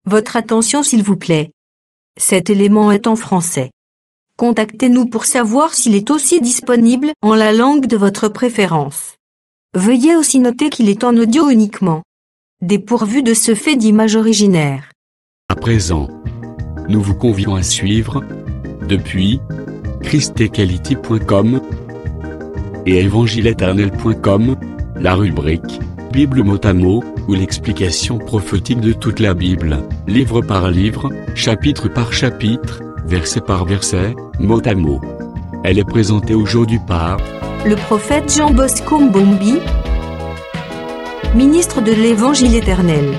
Votre attention s'il vous plaît. Cet élément est en français. Contactez-nous pour savoir s'il est aussi disponible en la langue de votre préférence. Veuillez aussi noter qu'il est en audio uniquement, dépourvu de ce fait d'image originaire. À présent, nous vous convions à suivre, depuis christequality.com et evangileeternel.com, la rubrique Bible mot à mot, ou l'explication prophétique de toute la Bible, livre par livre, chapitre par chapitre, verset par verset, mot à mot. Elle est présentée aujourd'hui par le prophète Jean Bosco Mbombi, ministre de l'Évangile éternel.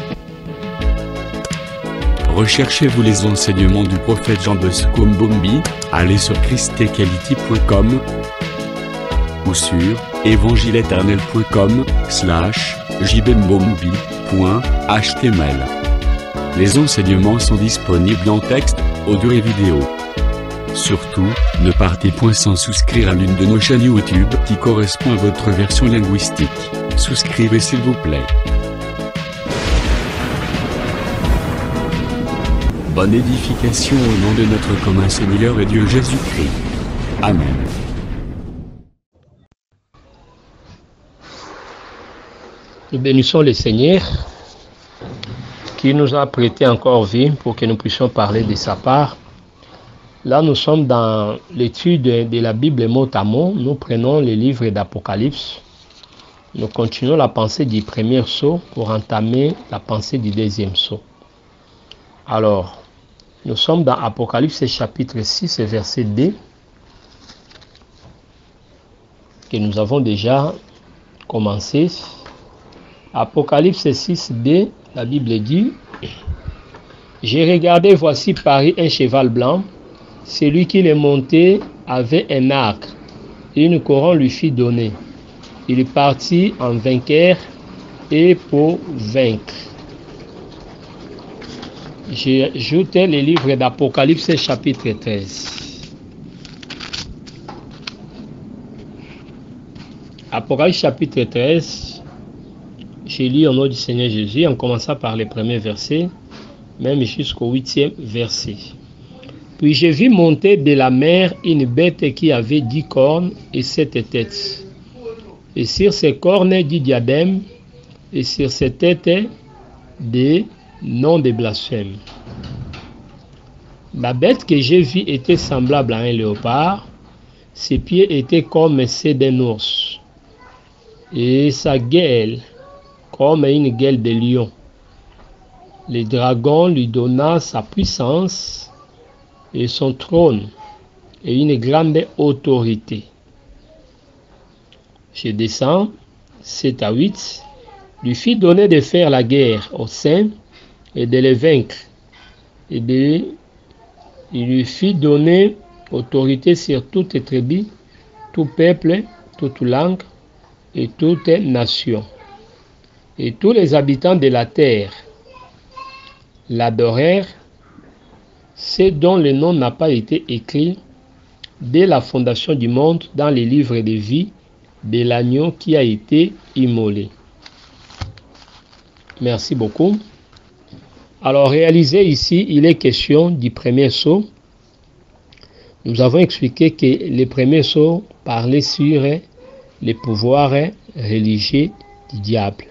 Recherchez-vous les enseignements du prophète Jean Bosco Mbombi, allez sur christequality.com ou sur evangileeternel.com/jbmbombi.html. Les enseignements sont disponibles en texte, audio et vidéo. Surtout, ne partez point sans souscrire à l'une de nos chaînes YouTube qui correspond à votre version linguistique. Souscrivez s'il vous plaît. Bonne édification au nom de notre commun Seigneur et Dieu Jésus-Christ. Amen. Nous bénissons le Seigneur qui nous a prêté encore vie pour que nous puissions parler de sa part. Là, nous sommes dans l'étude de la Bible mot à mot. Nous prenons le livre d'Apocalypse. Nous continuons la pensée du premier sceau pour entamer la pensée du deuxième sceau. Alors, nous sommes dans Apocalypse chapitre 6, verset 2, que nous avons déjà commencé. Apocalypse 6, 2, la Bible dit: j'ai regardé, voici parit un cheval blanc. Celui qui le montait avait un arc, et une couronne lui fut donnée. Il partit en vainqueur et pour vaincre. J'ai ajouté le livre d'Apocalypse chapitre 13. Apocalypse chapitre 13, j'ai lu au nom du Seigneur Jésus en commençant par les premiers versets, même jusqu'au 8e verset. Puis j'ai vu monter de la mer une bête qui avait 10 cornes et 7 têtes. Et sur ses cornes 10 diadèmes, et sur ses têtes des noms de blasphème. La bête que j'ai vue était semblable à un léopard. Ses pieds étaient comme ceux d'un ours, et sa gueule comme une gueule de lion. Le dragon lui donna sa puissance et son trône et une grande autorité. Je descends, 7 à 8, lui fit donner de faire la guerre aux saints et de les vaincre. Il lui fit donner autorité sur toute tribu, tout peuple, toute langue et toute nation. Et tous les habitants de la terre l'adorèrent, ceux dont le nom n'a pas été écrit dès la fondation du monde dans les livres de vie de l'agneau qui a été immolé. Merci beaucoup. Alors, réalisez ici, il est question du premier sceau. Nous avons expliqué que le premier sceau parlait sur les pouvoirs religieux du diable.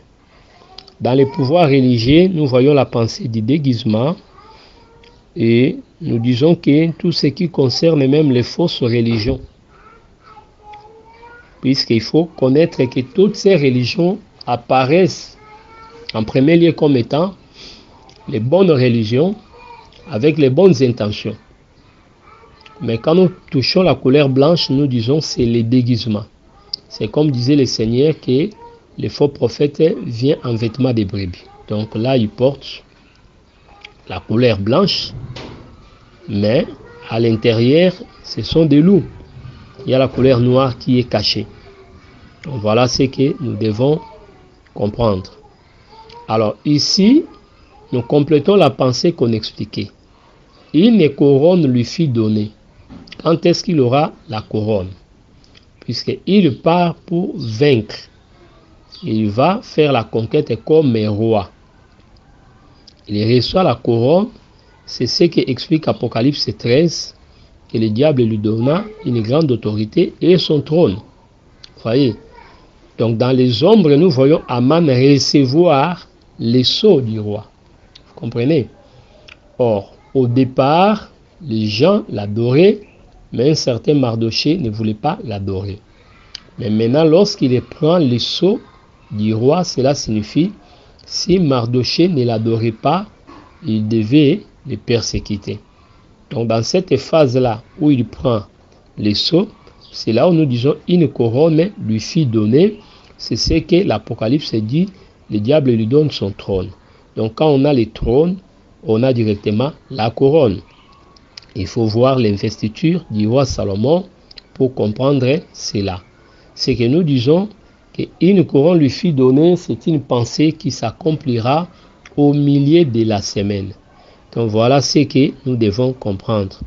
Dans les pouvoirs religieux, nous voyons la pensée du déguisement et nous disons que tout ce qui concerne même les fausses religions, puisqu'il faut connaître que toutes ces religions apparaissent en premier lieu comme étant les bonnes religions avec les bonnes intentions. Mais quand nous touchons la couleur blanche, nous disons c'est le déguisement. C'est comme disait le Seigneur que le faux prophète vient en vêtements de brebis. Donc là, il porte la couleur blanche, mais à l'intérieur, ce sont des loups. Il y a la couleur noire qui est cachée. Donc voilà ce que nous devons comprendre. Alors ici, nous complétons la pensée qu'on expliquait. Une couronne lui fut donnée. Quand est-ce qu'il aura la couronne? Puisqu'il part pour vaincre. Il va faire la conquête comme roi. Il reçoit la couronne. C'est ce qui explique Apocalypse 13, que le diable lui donna une grande autorité et son trône. Vous voyez? Donc dans les ombres, nous voyons Aman recevoir les sceaux du roi. Vous comprenez? Or, au départ, les gens l'adoraient, mais un certain Mardochée ne voulait pas l'adorer. Mais maintenant, lorsqu'il prend les sceaux du roi, cela signifie, si Mardochée ne l'adorait pas, il devait le persécuter. Donc dans cette phase-là où il prend les sceaux, c'est là où nous disons une couronne lui fit donner. C'est ce que l'Apocalypse dit, le diable lui donne son trône. Donc quand on a le trône, on a directement la couronne. Il faut voir l'investiture du roi Salomon pour comprendre cela. C'est que nous disons qu'une couronne lui fit donner, c'est une pensée qui s'accomplira au milieu de la semaine. Donc voilà ce que nous devons comprendre.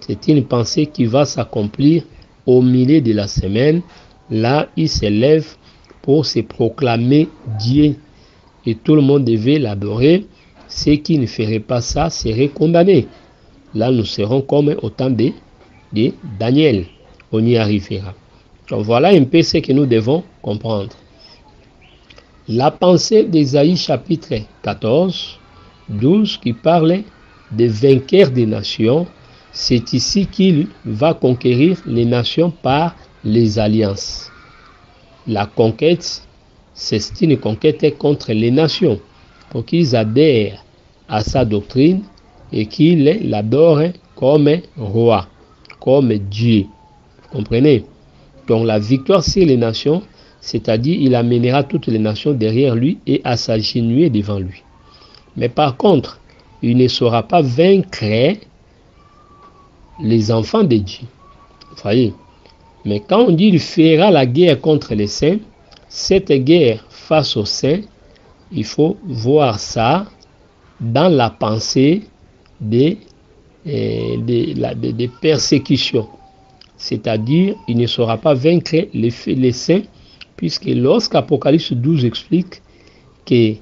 C'est une pensée qui va s'accomplir au milieu de la semaine. Là, il s'élève pour se proclamer Dieu. Et tout le monde devait l'adorer. Ceux qui ne feraient pas ça seraient condamnés. Là, nous serons comme au temps de Daniel. On y arrivera. Donc voilà un peu ce que nous devons comprendre. La pensée d'Ésaïe chapitre 14, 12 qui parle des vainqueurs des nations, c'est ici qu'il va conquérir les nations par les alliances. La conquête, c'est une conquête contre les nations pour qu'ils adhèrent à sa doctrine et qu'ils l'adorent comme roi, comme Dieu. Vous comprenez? Donc la victoire sur les nations, c'est-à-dire il amènera toutes les nations derrière lui et à s'agenouiller devant lui. Mais par contre, il ne saura pas vaincre les enfants de Dieu. Vous voyez? Mais quand on dit qu'il fera la guerre contre les saints, cette guerre face aux saints, il faut voir ça dans la pensée des persécutions. C'est-à-dire, il ne saura pas vaincre les saints, puisque lorsqu'Apocalypse 12 explique que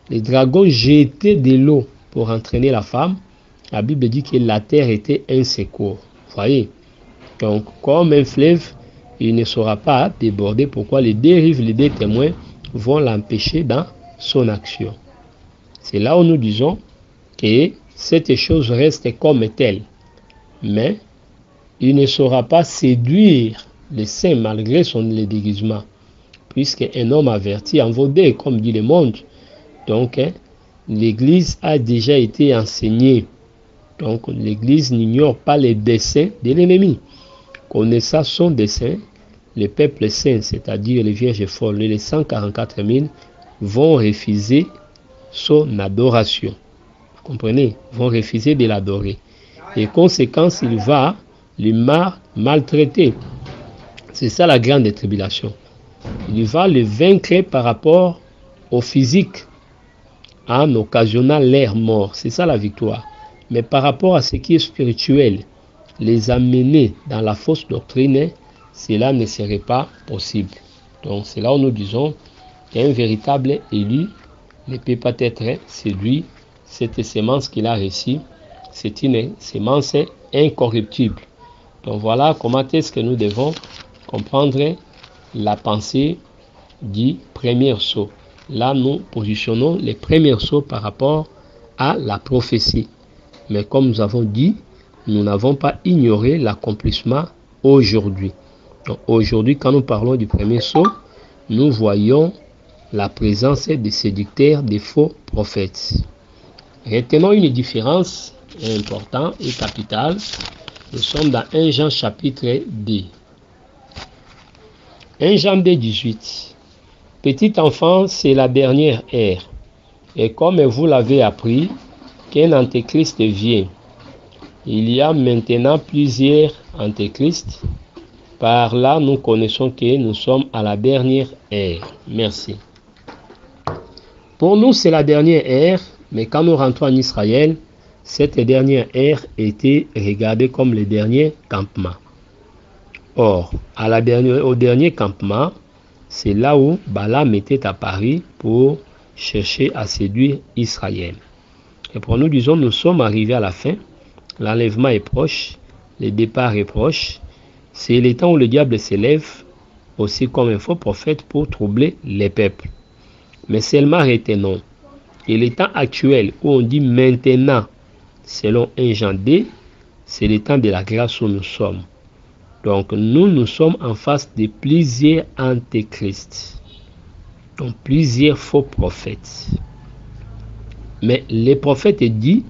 les dragons jetaient de l'eau pour entraîner la femme, la Bible dit que la terre était un secours. Vous voyez? Donc, comme un fleuve, il ne saura pas déborder. Pourquoi? Les dérives, les deux témoins vont l'empêcher dans son action. C'est là où nous disons que cette chose reste comme telle. Mais il ne saura pas séduire les saints malgré son déguisement. Puisque un homme averti en vaut deux, comme dit le monde. Donc, l'Église a déjà été enseignée. Donc, l'Église n'ignore pas les desseins de l'ennemi. Connaissant son dessein, les peuples saints, c'est-à-dire les vierges folles, les 144 000, vont refuser son adoration. Vous comprenez? Vont refuser de l'adorer. Et conséquence, il va les maltraiter. C'est ça la grande tribulation. Il va les vaincre par rapport au physique, en occasionnant leur mort. C'est ça la victoire. Mais par rapport à ce qui est spirituel, les amener dans la fausse doctrine, cela ne serait pas possible. Donc c'est là où nous disons qu'un véritable élu ne peut pas être séduit. Cette semence qu'il a reçue, c'est une semence incorruptible. Donc voilà comment est-ce que nous devons comprendre la pensée du premier sceau. Là, nous positionnons les premiers sceaux par rapport à la prophétie. Mais comme nous avons dit, nous n'avons pas ignoré l'accomplissement aujourd'hui. Donc aujourd'hui, quand nous parlons du premier sceau, nous voyons la présence des séducteurs, des faux prophètes. Retenons une différence importante et capitale. Nous sommes dans 1 Jean chapitre 2. 1 Jean 2, 18. Petit enfant, c'est la dernière ère. Et comme vous l'avez appris, qu'un antéchrist vient. Il y a maintenant plusieurs antéchrists. Par là, nous connaissons que nous sommes à la dernière ère. Merci. Pour nous, c'est la dernière ère, mais quand nous rentrons en Israël, cette dernière ère était regardée comme le dernier campement. Or, au dernier campement, c'est là où Balaam était apparu pour chercher à séduire Israël. Et pour nous disons, nous sommes arrivés à la fin. L'enlèvement est proche, le départ est proche. C'est le temps où le diable s'élève aussi comme un faux prophète pour troubler les peuples. Mais seulement retenons. Et le temps actuel où on dit maintenant, selon 1 Jean 2, c'est le temps de la grâce où nous sommes. Donc nous sommes en face de plusieurs antéchrists. Donc plusieurs faux prophètes. Mais les prophètes disent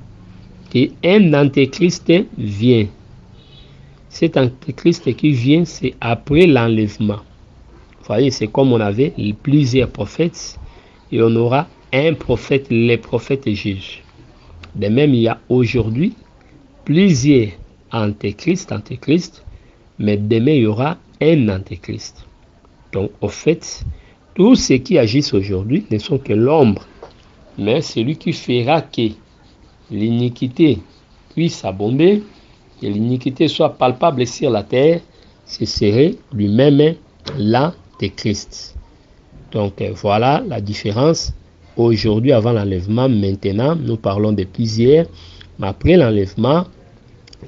qu'un antéchrist vient. Cet antéchrist qui vient, c'est après l'enlèvement. Vous voyez, c'est comme on avait plusieurs prophètes et on aura un prophète, les prophètes Jésus. De même, il y a aujourd'hui plusieurs antéchrists, mais demain, il y aura un antéchrist. Donc, au fait, tous ceux qui agissent aujourd'hui ne sont que l'ombre, mais celui qui fera que l'iniquité puisse abonder et l'iniquité soit palpable sur la terre, ce serait lui-même l'antéchrist. Donc voilà la différence. Aujourd'hui, avant l'enlèvement, maintenant, nous parlons de plusieurs, mais après l'enlèvement,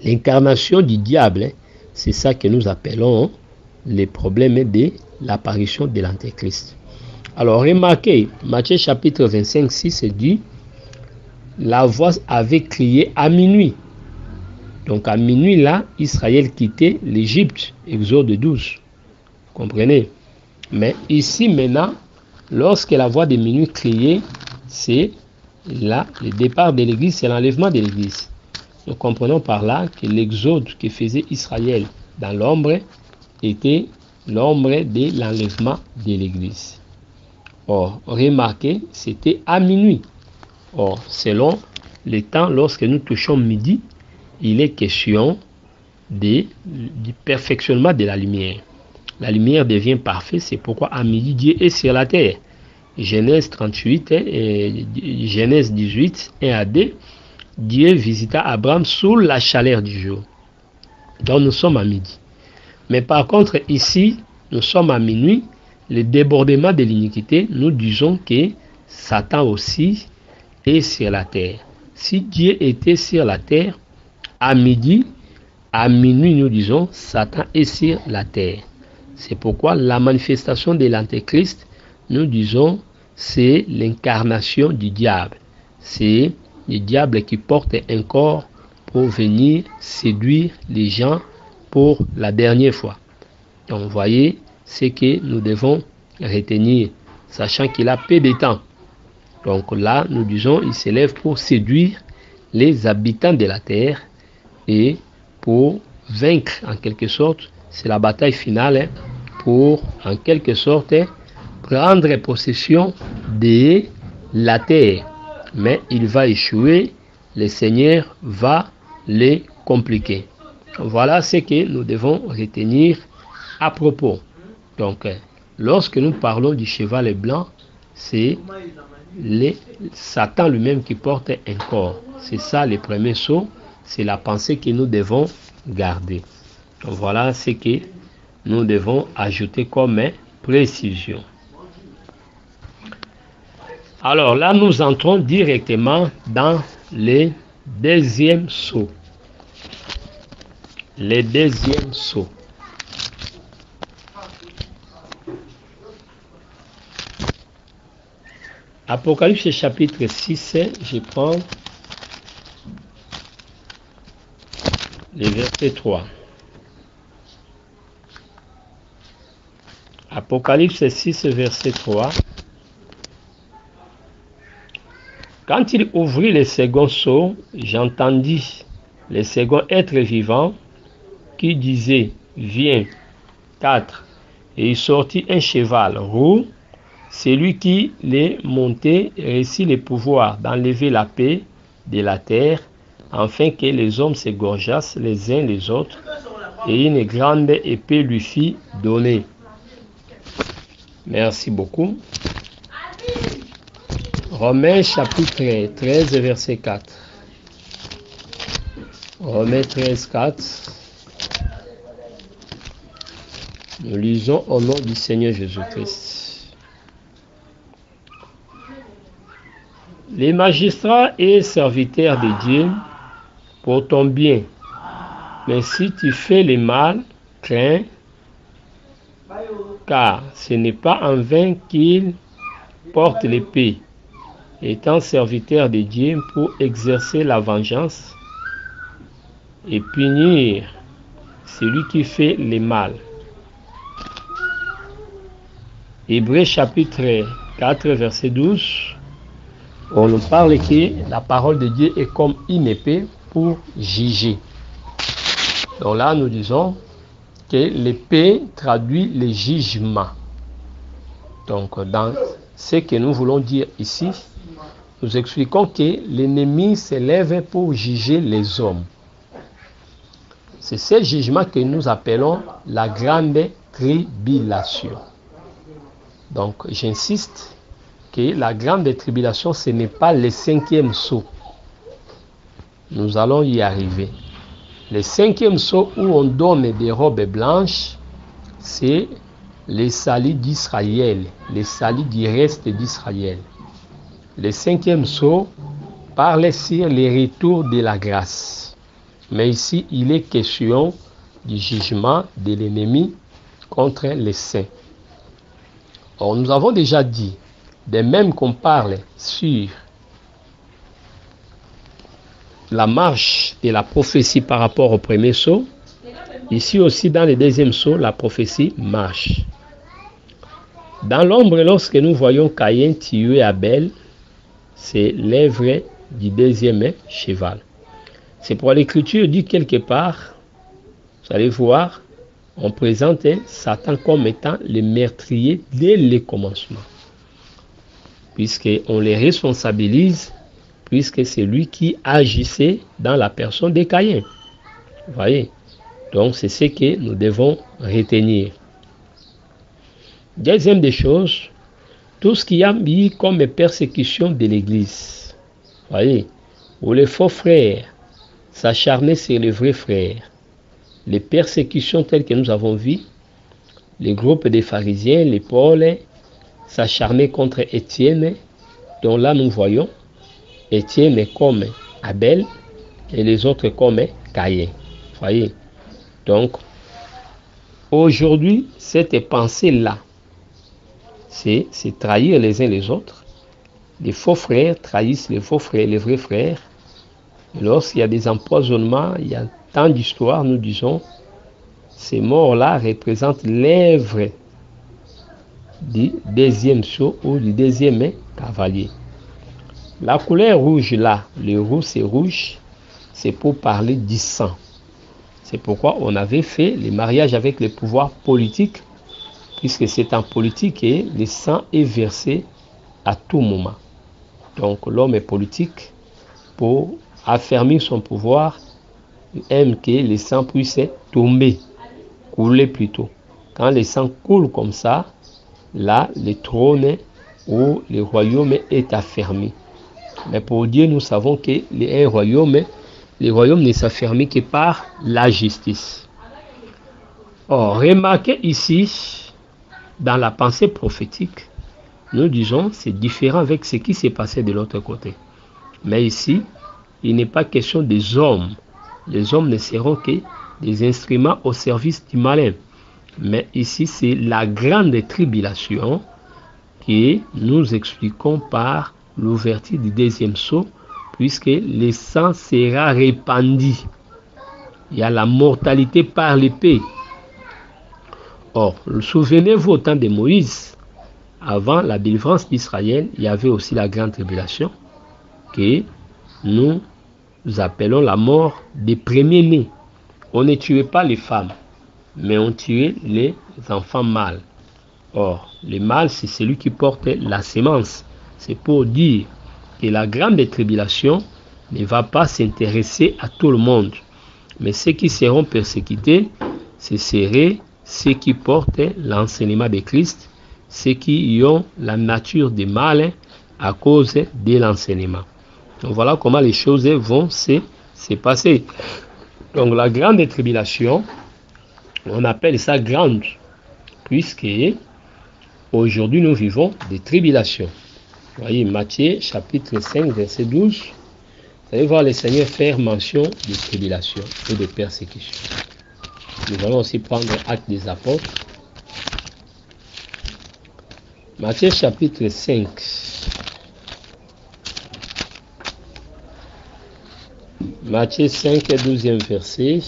l'incarnation du diable, c'est ça que nous appelons les problèmes de l'apparition de l'antéchrist. Alors remarquez, Matthieu chapitre 25, 6 dit, la voix avait crié à minuit. Donc à minuit là, Israël quittait l'Égypte, Exode 12. Comprenez? Mais ici maintenant, lorsque la voix de minuit criait, c'est là le départ de l'Église, c'est l'enlèvement de l'Église. Nous comprenons par là que l'exode que faisait Israël dans l'ombre était l'ombre de l'enlèvement de l'Église. Or, remarquez, c'était à minuit. Or, selon le temps, lorsque nous touchons midi, il est question du perfectionnement de la lumière. La lumière devient parfaite, c'est pourquoi à midi, Dieu est sur la terre. Genèse 38 et Genèse 18, 1 à 2, Dieu visita Abraham sous la chaleur du jour. Donc nous sommes à midi. Mais par contre, ici, nous sommes à minuit. Le débordement de l'iniquité, nous disons que Satan aussi est sur la terre. Si Dieu était sur la terre, à midi, à minuit, nous disons, Satan est sur la terre. C'est pourquoi la manifestation de l'antéchrist, nous disons, c'est l'incarnation du diable. C'est le diable qui porte un corps pour venir séduire les gens pour la dernière fois. Donc, vous voyez, c'est que nous devons retenir, sachant qu'il a peu de temps. Donc là, nous disons, il s'élève pour séduire les habitants de la terre et pour vaincre en quelque sorte, c'est la bataille finale pour en quelque sorte prendre possession de la terre. Mais il va échouer, le Seigneur va les compliquer. Voilà ce que nous devons retenir à propos. Donc, lorsque nous parlons du cheval blanc, c'est Satan lui-même qui porte un corps. C'est ça le premier saut, c'est la pensée que nous devons garder. Donc, voilà ce que nous devons ajouter comme précision. Alors là, nous entrons directement dans le deuxième saut. Le deuxième saut. Apocalypse chapitre 6, je prends le verset 3. Apocalypse 6, verset 3. Quand il ouvrit le second sceau, j'entendis le second être vivant qui disait, viens. 4. Et il sortit un cheval roux. Celui qui les montait réussit le pouvoir d'enlever la paix de la terre, afin que les hommes s'égorgeassent les uns les autres, et une grande épée lui fit donner. Merci beaucoup. Romains chapitre 13, verset 4. Romains 13, 4. Nous lisons au nom du Seigneur Jésus-Christ. Les magistrats et serviteurs de Dieu pour ton bien. Mais si tu fais le mal, crains, car ce n'est pas en vain qu'ils portent l'épée, étant serviteurs de Dieu pour exercer la vengeance et punir celui qui fait le mal. Hébreux chapitre 4, verset 12, on nous parle que la parole de Dieu est comme une épée pour juger. Donc là, nous disons que l'épée traduit le jugement. Donc, dans ce que nous voulons dire ici, nous expliquons que l'ennemi s'élève pour juger les hommes. C'est ce jugement que nous appelons la grande tribulation. Donc, j'insiste que la grande tribulation, ce n'est pas le 5e sceau. Nous allons y arriver. Le 5e sceau où on donne des robes blanches, c'est le salut d'Israël, le salut du reste d'Israël. Le 5e sceau parle sur le retour de la grâce. Mais ici, il est question du jugement de l'ennemi contre les saints. Or, nous avons déjà dit, de même qu'on parle sur la marche de la prophétie par rapport au premier sceau, ici aussi dans le deuxième sceau, la prophétie marche. Dans l'ombre, lorsque nous voyons Caïn tuer Abel, c'est l'œuvre du deuxième cheval. C'est pourquoi l'Écriture dit quelque part, vous allez voir, on présente Satan comme étant le meurtrier dès le commencement. Puisqu'on les responsabilise, puisque c'est lui qui agissait dans la personne de Caïn. Vous voyez? Donc c'est ce que nous devons retenir. Deuxième des choses, tout ce qui a mis comme persécution de l'Église. Vous voyez? Où les faux frères s'acharnaient sur les vrais frères. Les persécutions telles que nous avons vues, les groupes des pharisiens, les Paul, s'acharnaient contre Étienne, dont là nous voyons Étienne comme Abel et les autres comme Caïn. Vous voyez? Donc, aujourd'hui, cette pensée-là, c'est trahir les uns les autres. Les faux frères trahissent les faux frères, les vrais frères. Et lorsqu'il y a des empoisonnements, il y a tant d'histoires, nous disons, ces morts-là représentent l'œuvre du deuxième sceau ou du deuxième cavalier. La couleur rouge là, le rouge c'est rouge, c'est pour parler du sang. C'est pourquoi on avait fait le mariage avec le pouvoir politique, puisque c'est en politique et le sang est versé à tout moment. Donc l'homme est politique pour affermir son pouvoir, aime que le sang puisse tomber, couler plutôt. Quand le sang coule comme ça, là, le trône ou le royaume est affermi. Mais pour Dieu, nous savons que le royaume ne s'affermit que par la justice. Or, remarquez ici, dans la pensée prophétique, nous disons c'est différent avec ce qui s'est passé de l'autre côté. Mais ici, il n'est pas question des hommes. Les hommes ne seront que des instruments au service du malin. Mais ici, c'est la grande tribulation que nous expliquons par l'ouverture du deuxième sceau, puisque le sang sera répandu. Il y a la mortalité par l'épée. Or, souvenez-vous au temps de Moïse, avant la délivrance d'Israël, il y avait aussi la grande tribulation que nous appelons la mort des premiers-nés. On ne tuait pas les femmes, mais on tuait les enfants mâles. Or, le mâle, c'est celui qui porte la sémence. C'est pour dire que la grande tribulation ne va pas s'intéresser à tout le monde. Mais ceux qui seront persécutés, ce seraient ceux qui portent l'enseignement de Christ, ceux qui ont la nature des mâles à cause de l'enseignement. Donc voilà comment les choses vont se passer. Donc la grande tribulation, on appelle ça grande, puisque aujourd'hui nous vivons des tribulations. Voyez, Matthieu chapitre 5, verset 12. Vous allez voir le Seigneur faire mention de tribulations et de persécutions. Nous allons aussi prendre Actes des Apôtres. Matthieu chapitre 5. Matthieu 5, 12e verset.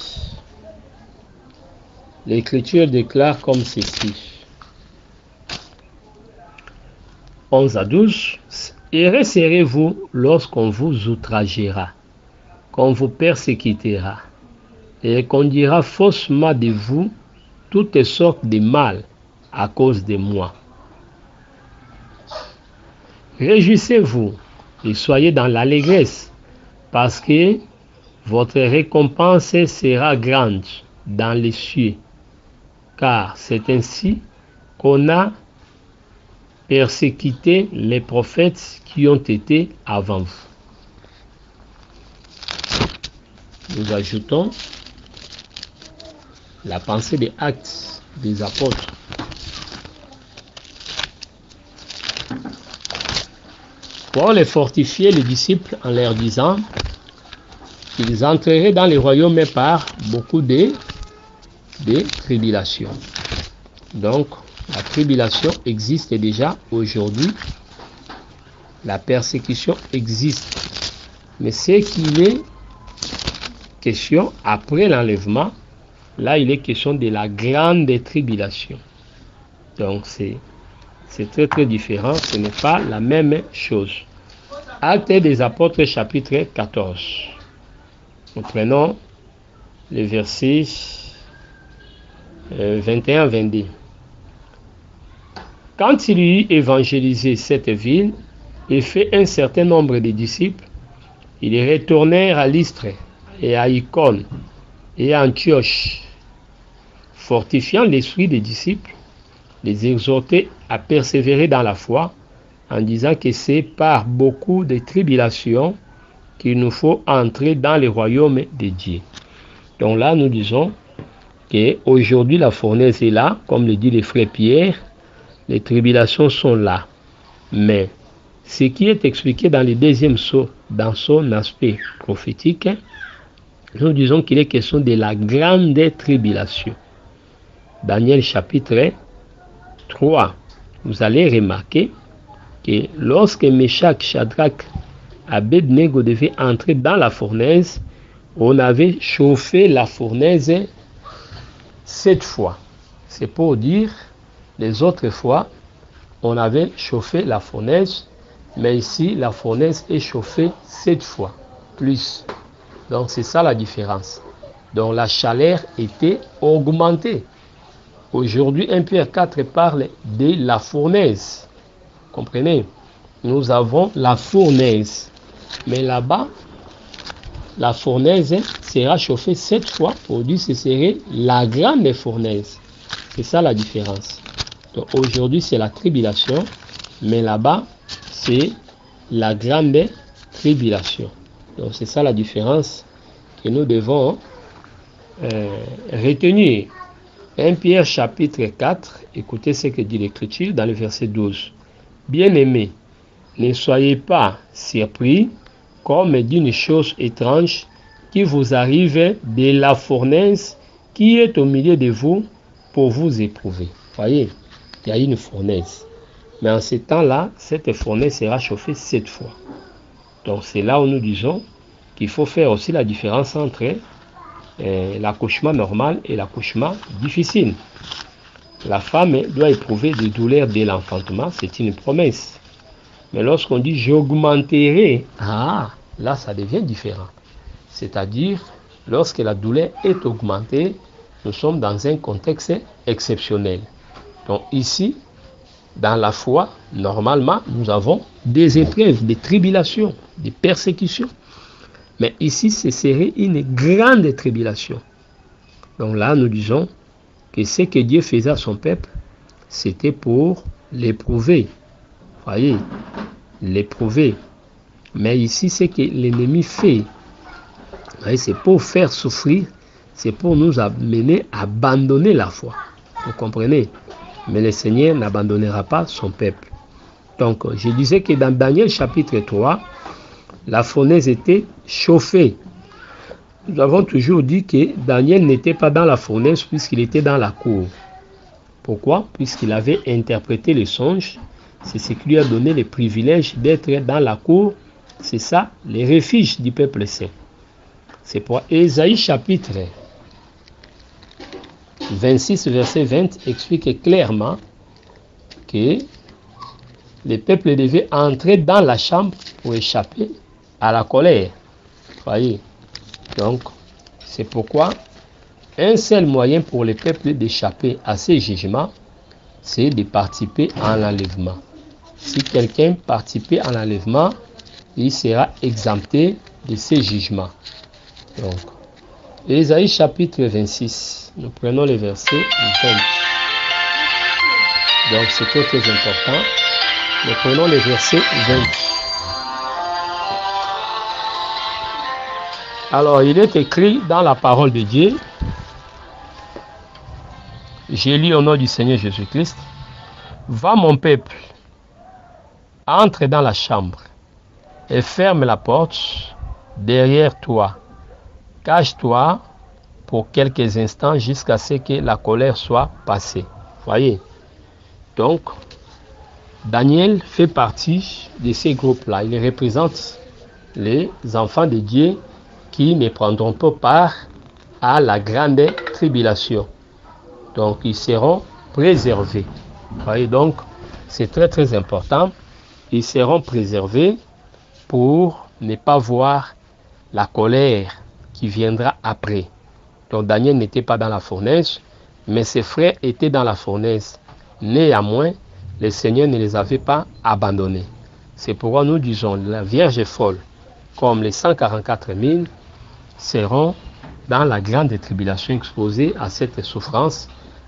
L'Écriture déclare comme ceci. 11 à 12. Et resserrez-vous lorsqu'on vous outragera, qu'on vous persécutera, et qu'on dira faussement de vous toutes sortes de mal à cause de moi. Réjouissez-vous et soyez dans l'allégresse, parce que votre récompense sera grande dans les cieux, car c'est ainsi qu'on a persécuté les prophètes qui ont été avant vous. Nous ajoutons la pensée des Actes des Apôtres. Pour les fortifier, les disciples, en leur disant qu'ils entreraient dans les royaumes par beaucoup de tribulations. Donc, la tribulation existe déjà aujourd'hui. La persécution existe. Mais c'est qu'il est question, après l'enlèvement, là il est question de la grande tribulation. Donc c'est très très différent. Ce n'est pas la même chose. Actes des Apôtres chapitre 14. Nous prenons les versets 21-22. Quand il eut évangélisé cette ville et fait un certain nombre de disciples, ils retournèrent à Lystre et à Icône et à Antioche, fortifiant l'esprit des disciples, les exhortaient à persévérer dans la foi, en disant que c'est par beaucoup de tribulations qu'il nous faut entrer dans le royaume de Dieu. Donc là, nous disons qu'aujourd'hui la fournaise est là, comme le dit le frère Pierre. Les tribulations sont là. Mais ce qui est expliqué dans le deuxième saut, dans son aspect prophétique, nous disons qu'il est question de la grande tribulation. Daniel chapitre 3. Vous allez remarquer que lorsque Meshach, Shadrach, Abednego devaient entrer dans la fournaise, on avait chauffé la fournaise 7 fois. C'est pour dire, les autres fois, on avait chauffé la fournaise, mais ici, la fournaise est chauffée 7 fois, plus. Donc, c'est ça la différence. Donc, la chaleur était augmentée. Aujourd'hui, 1 Pierre 4 parle de la fournaise. Comprenez? Nous avons la fournaise. Mais là-bas, la fournaise sera chauffée 7 fois. Aujourd'hui, ce serait la grande fournaise. C'est ça la différence. Donc aujourd'hui, c'est la tribulation, mais là-bas, c'est la grande tribulation. Donc c'est ça la différence que nous devons retenir. 1 Pierre chapitre 4, écoutez ce que dit l'Écriture dans le verset 12. Bien-aimés, ne soyez pas surpris comme d'une chose étrange qui vous arrive de la fournaise qui est au milieu de vous pour vous éprouver. Voyez, il y a une fournaise. Mais en ce temps-là, cette fournaise sera chauffée 7 fois. Donc c'est là où nous disons qu'il faut faire aussi la différence entre l'accouchement normal et l'accouchement difficile. La femme doit éprouver des douleurs dès l'enfantement, c'est une promesse. Mais lorsqu'on dit j'augmenterai, là ça devient différent. C'est-à-dire, lorsque la douleur est augmentée, nous sommes dans un contexte exceptionnel. Donc ici, dans la foi, normalement, nous avons des épreuves, des tribulations, des persécutions. Mais ici, ce serait une grande tribulation. Donc là, nous disons que ce que Dieu faisait à son peuple, c'était pour l'éprouver. Voyez, l'éprouver. Mais ici, ce que l'ennemi fait, c'est pour faire souffrir, c'est pour nous amener à abandonner la foi. Vous comprenez? Mais le Seigneur n'abandonnera pas son peuple. Donc, je disais que dans Daniel chapitre 3, la fournaise était chauffée. Nous avons toujours dit que Daniel n'était pas dans la fournaise puisqu'il était dans la cour. Pourquoi? Puisqu'il avait interprété les songes. C'est ce qui lui a donné le privilège d'être dans la cour. C'est ça, les refuges du peuple saint. C'est pour Ésaïe chapitre 26, verset 20, explique clairement que le peuple devait entrer dans la chambre pour échapper à la colère. Voyez. Donc, c'est pourquoi un seul moyen pour le peuple d'échapper à ces jugements, c'est de participer à l'enlèvement. Si quelqu'un participe à l'enlèvement, il sera exempté de ces jugements. Donc, Ésaïe chapitre 26, nous prenons le verset 20. Donc, c'est très très important. Nous prenons le verset 20. Alors, il est écrit dans la parole de Dieu, j'ai lu au nom du Seigneur Jésus-Christ, va mon peuple, entre dans la chambre et ferme la porte derrière toi. Cache-toi pour quelques instants jusqu'à ce que la colère soit passée. Voyez. Donc, Daniel fait partie de ces groupes-là. Il représente les enfants de Dieu qui ne prendront pas part à la grande tribulation. Donc, ils seront préservés. Voyez, donc, c'est très très important. Ils seront préservés pour ne pas voir la colère qui viendra après. Donc, Daniel n'était pas dans la fournaise, mais ses frères étaient dans la fournaise. Néanmoins, le Seigneur ne les avait pas abandonnés. C'est pourquoi nous disons, la Vierge folle, comme les 144 000, seront dans la grande tribulation exposés à cette souffrance,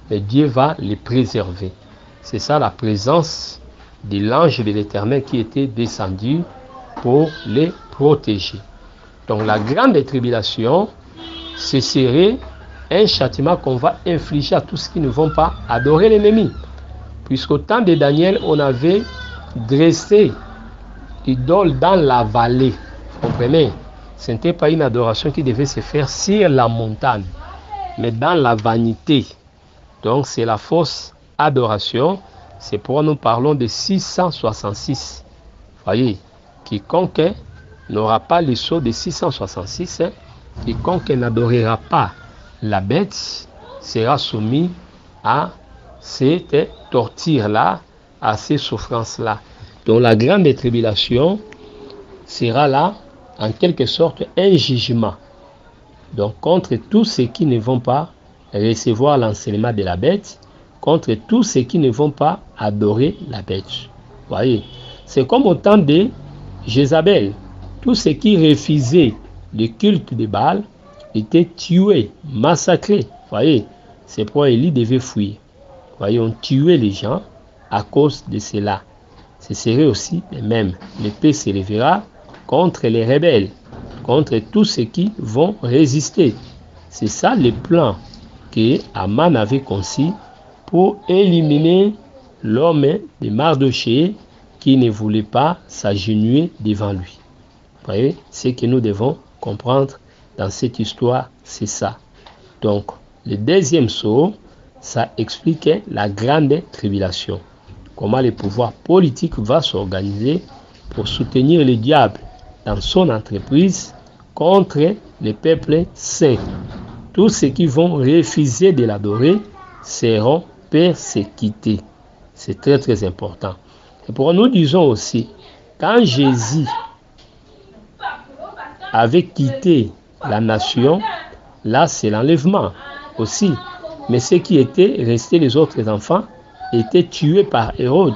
mais Dieu va les préserver. C'est ça la présence de l'ange de l'Éternel qui était descendu pour les protéger. Donc la grande tribulation, ce serait un châtiment qu'on va infliger à tous ceux qui ne vont pas adorer l'ennemi. Puisqu'au temps de Daniel, on avait dressé l'idole dans la vallée. Vous comprenez? Ce n'était pas une adoration qui devait se faire sur la montagne, mais dans la vanité. Donc c'est la fausse adoration. C'est pourquoi nous parlons de 666. Voyez, quiconque n'aura pas le sceau de 666, quiconque n'adorera pas la bête sera soumis à cette torture-là, à ces souffrances-là. Donc la grande tribulation sera là, en quelque sorte, un jugement. Donc contre tous ceux qui ne vont pas recevoir l'enseignement de la bête, contre tous ceux qui ne vont pas adorer la bête. Voyez, c'est comme au temps de Jézabel. Tous ceux qui refusaient le culte de Baal étaient tués, massacrés. Voyez, c'est pourquoi Élie devait fuir. Voyez, on tuait les gens à cause de cela. Ce serait aussi le même. L'épée se lèvera contre les rebelles, contre tous ceux qui vont résister. C'est ça le plan que Aman avait conçu pour éliminer l'homme de Mardochée qui ne voulait pas s'agenouiller devant lui. Vous voyez, ce que nous devons comprendre dans cette histoire, c'est ça. Donc, le deuxième sceau, ça explique la grande tribulation. Comment le pouvoir politique va s'organiser pour soutenir le diable dans son entreprise contre le peuple saint. Tous ceux qui vont refuser de l'adorer seront persécutés. C'est très très important. Et pour nous disons aussi, quand Jésus avait quitté la nation, là c'est l'enlèvement aussi. Mais ceux qui étaient restés, les autres enfants, étaient tués par Hérode.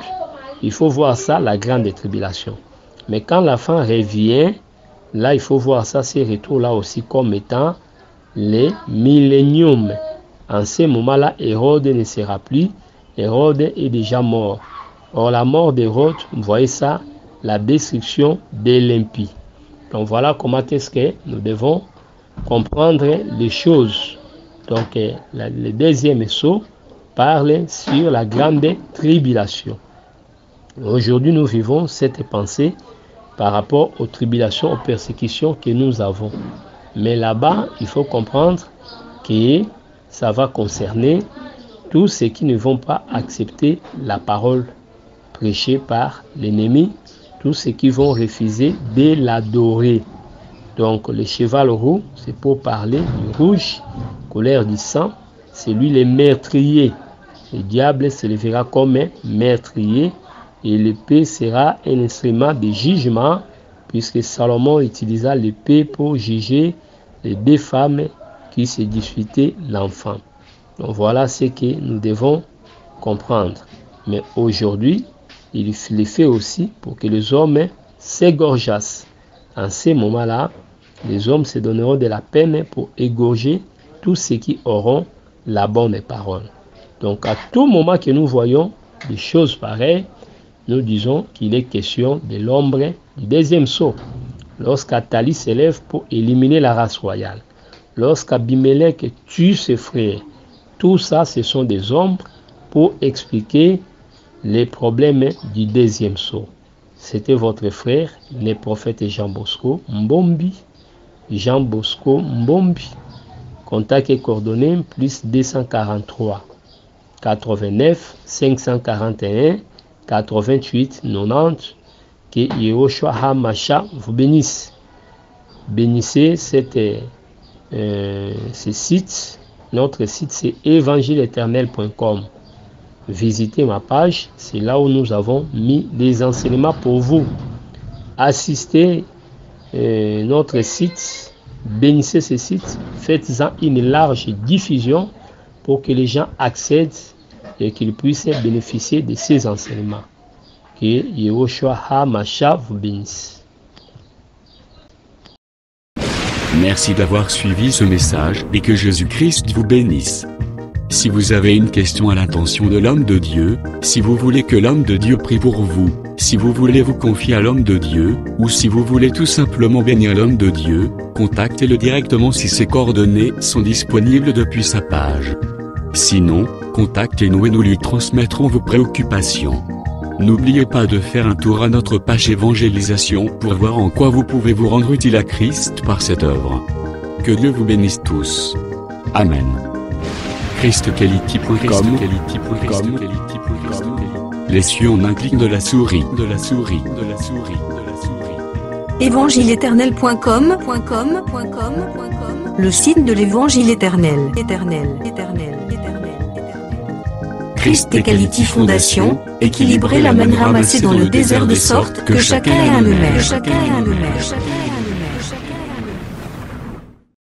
Il faut voir ça, la grande tribulation. Mais quand l'enfant revient, là il faut voir ça, ces retours-là aussi comme étant les milléniums. En ce moment-là, Hérode ne sera plus. Hérode est déjà mort. Or, la mort d'Hérode, vous voyez ça, la destruction de l'impie. Donc, voilà comment est-ce que nous devons comprendre les choses. Donc, le deuxième sceau parle sur la grande tribulation. Aujourd'hui, nous vivons cette pensée par rapport aux tribulations, aux persécutions que nous avons. Mais là-bas, il faut comprendre que ça va concerner tous ceux qui ne vont pas accepter la parole prêchée par l'ennemi, tous ceux qui vont refuser de l'adorer. Donc le cheval roux, c'est pour parler du rouge, colère du sang, c'est lui le meurtrier. Le diable se lèvera comme un meurtrier et l'épée sera un instrument de jugement, puisque Salomon utilisa l'épée pour juger les deux femmes qui se disputaient l'enfant. Donc voilà ce que nous devons comprendre. Mais aujourd'hui, il le fait aussi pour que les hommes s'égorgeassent. En ces moments-là, les hommes se donneront de la peine pour égorger tous ceux qui auront la bonne parole. Donc à tout moment que nous voyons des choses pareilles, nous disons qu'il est question de l'ombre du deuxième sceau. Lorsqu'Athalie s'élève pour éliminer la race royale, lorsqu'Abimelech tue ses frères, tout ça, ce sont des ombres pour expliquer les problèmes du deuxième sceau. C'était votre frère, le prophète Jean Bosco Mbombi. Jean Bosco Mbombi. Contact et coordonnées plus 243 89 541 88 90. Que Yehoshua HaMashiach vous bénisse. Bénissez ce site. Notre site, c'est évangile-éternel.com. Visitez ma page, c'est là où nous avons mis des enseignements pour vous. Assistez notre site, bénissez ce site, faites-en une large diffusion pour que les gens accèdent et qu'ils puissent bénéficier de ces enseignements. Que Yehoshua HaMashiach vous bénisse. Merci d'avoir suivi ce message et que Jésus-Christ vous bénisse. Si vous avez une question à l'intention de l'homme de Dieu, si vous voulez que l'homme de Dieu prie pour vous, si vous voulez vous confier à l'homme de Dieu, ou si vous voulez tout simplement bénir l'homme de Dieu, contactez-le directement si ses coordonnées sont disponibles depuis sa page. Sinon, contactez-nous et nous lui transmettrons vos préoccupations. N'oubliez pas de faire un tour à notre page évangélisation pour voir en quoi vous pouvez vous rendre utile à Christ par cette œuvre. Que Dieu vous bénisse tous. Amen. ChristQuality.com. Les cieux en un clic de la souris. Évangile-éternel.com. Le site de l'Évangile éternel. Christ Equality Fondation, équilibrer la manne ramassée dans le désert de sorte que chacun ait un le maire.